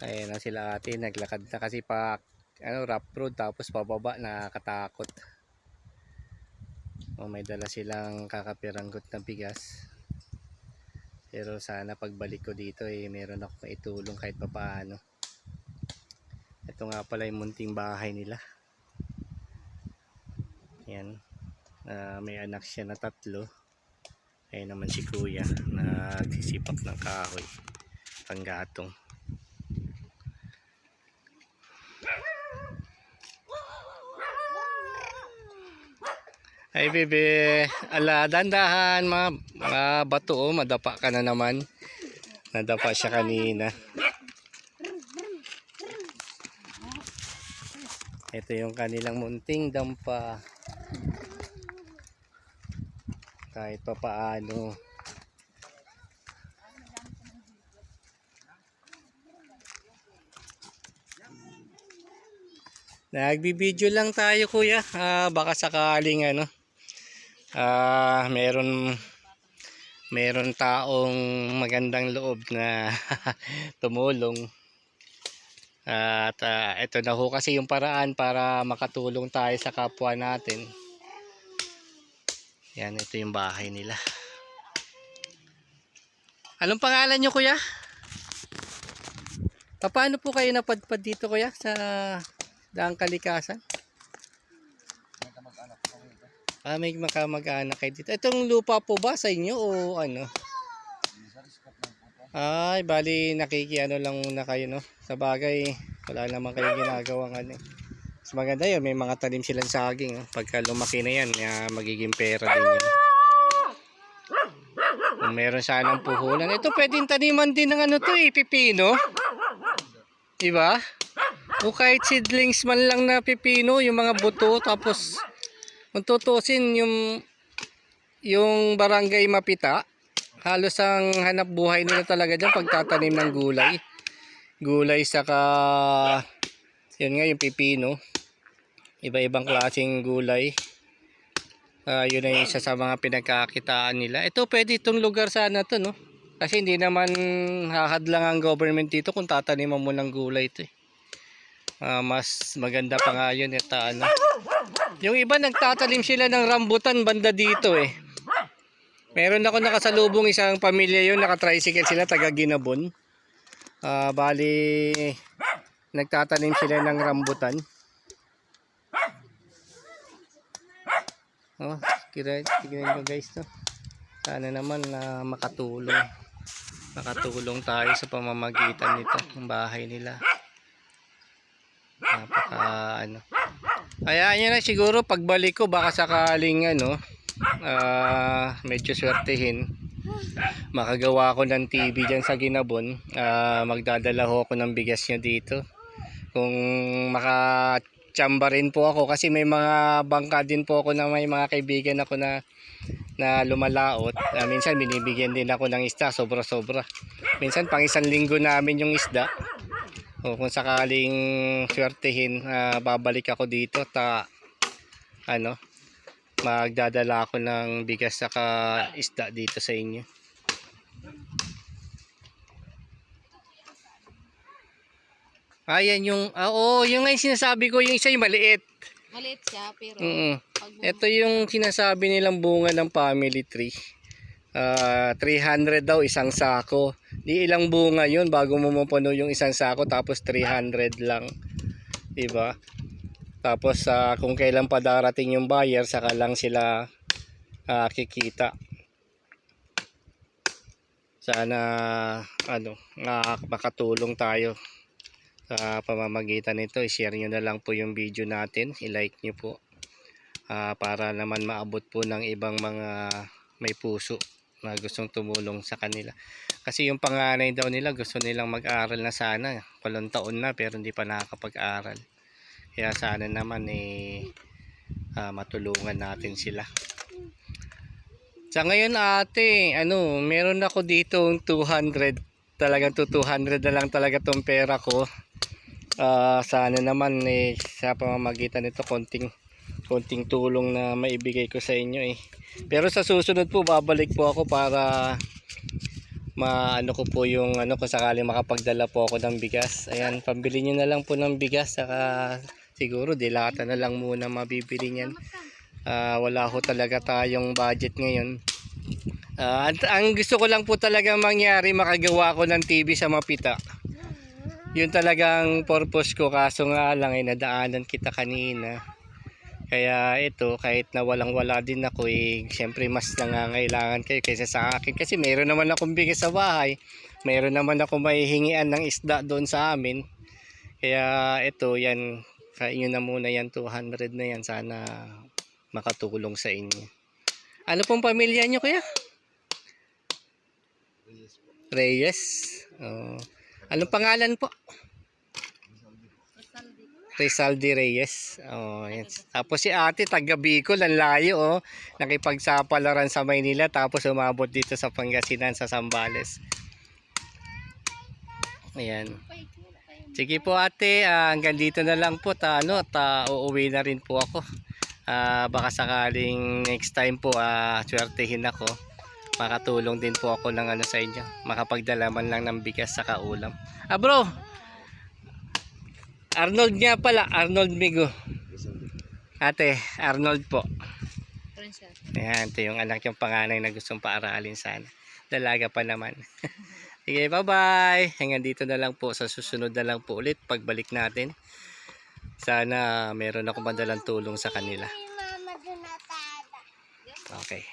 Ayan na sila ate, naglakad na kasi pa rough road tapos pababa, nakakatakot. May dala silang kakapiranggot na bigas. Pero sana pagbalik ko dito meron ako maitulong kahit papaano. Ito nga pala yung munting bahay nila. Yan. May anak siya na 3. Ayun naman si kuya, nagsisipak ng kahoy, panggatong. Ay bebe, ala dandahan mga bato, madapa ka na naman. Nadapa siya kanina. Ito yung kanilang munting dampa. Kahit pa paano. Nagbibideo lang tayo kuya. Baka sakaling meron taong magandang loob na tumulong. At ito na ho kasi yung paraan para makatulong tayo sa kapwa natin. Yan, ito yung bahay nila. Anong pangalan nyo kuya? Paano po kayo napadpad dito kuya sa Daang Kalikasan? May mag-anak kayo dito. Itong lupa po ba sa inyo o ano? Ay, bali nakikiano lang muna kayo, no? Sa bagay, wala naman kayong ginagawang ano. Mas maganda yun, may mga tanim silang saging. Pagka lumaki na yan, magiging pera din yan. Kung meron sanang puhunan. Ito pwedeng taniman din ng pipino. Diba? O kahit seedlings man lang na pipino, yung mga buto, tapos kung tutusin yung barangay Mapita, halos ang hanap buhay nila talaga dyan pagtatanim ng gulay. Gulay saka yun nga yung pipino. Iba-ibang klaseng gulay. Yun ay isa sa mga pinagkakitaan nila. Ito pwede itong lugar sana to, no? Kasi hindi naman hahadlang ang government dito kung tataniman mo ng gulay ito. Mas maganda pa nga yun. Yung iba nagtatanim sila ng rambutan banda dito eh. Meron ako nakasalubong isang pamilya yun, naka-tricycle sila taga Ginabon. Bali nagtatanim sila ng rambutan. Tignan nyo guys to. Sana naman na makatulong tayo sa pamamagitan nito ng bahay nila. Kaya yun na siguro pagbalik ko baka sakaling medyo swertehin, makagawa ko ng TV dyan sa Ginabon. Magdadala ho ako ng bigas nyo dito kung makachamba rin po ako, kasi may mga bangka din po ako na may mga kaibigan ako na lumalaot. Minsan binibigyan din ako ng isda, sobra minsan pang 1 linggo namin yung isda. O kung sakaling swertehin, babalik ako dito magdadala ako ng bigas saka isda dito sa inyo. Ayan yung yung nga yung sinasabi ko, yung isa yung maliit siya pero ito yung sinasabi nilang bunga ng family tree. 300 daw isang sako. Di ilang bunga yun bago mo mapuno yung isang sako, tapos 300 lang, diba? Tapos kung kailan pa darating yung buyer, saka lang sila kikita. Sana makatulong tayo sa pamamagitan nito. I-share nyo na lang po yung video natin, i-like nyo po, para naman maabot po ng ibang mga may puso na gustong tumulong sa kanila. Kasi yung panganay daw nila gusto nilang mag-aral na sana, 8 taon na pero hindi pa nakakapag-aral. Kaya sana naman matulungan natin sila. Sa ngayon ate, meron ako dito 200, talagang 200 na lang talaga tong pera ko. Sana naman sa pamamagitan nito konting tulong na maibigay ko sa inyo. Pero sa susunod po babalik po ako para maano ko po yung ano kung sakaling makapagdala po ako ng bigas. Ayan, pambili nyo na lang po ng bigas, saka siguro dilata na lang muna mabibili niyan. Wala ho talaga tayong budget ngayon. Ang gusto ko lang po talaga mangyari, makagawa ko ng TV sa Mapita. Yun talagang purpose ko, kaso nga lang ay nadaanan kita kanina. Kaya ito, kahit na walang-wala din ako, siyempre mas nangangailangan kayo kaysa sa akin. Kasi mayroon naman akong bigas sa bahay. Mayroon naman ako mahihingian ng isda doon sa amin. Kaya ito, yan, kain na muna yan, 200 na yan. Sana makatulong sa inyo. Ano pong pamilya nyo kaya? Reyes. Anong pangalan po? Rizaldi Reyes. Yan. Tapos si ate taga Bicol, ang layo oh. Nakipagsapalaran sa Maynila tapos umabot dito sa Pangasinan sa Zambales. Ayan. Sige po ate, hanggang dito na lang po uuwi na rin po ako. Baka sakaling next time po swertehin ako. Makatulong din po ako ng sa inyo. Makapagdala man lang ng bigas sa kaulam. Bro! Arnold nga pala, Arnold Migo. Ate, Arnold po. Ayan, ito yung anak yung panganay na gustong paaralin sana. Dalaga pa naman. Sige, bye-bye. Hanggang dito na lang po. Sa susunod na lang po ulit pagbalik natin. Sana meron ako madalang tulong sa kanila. Okay.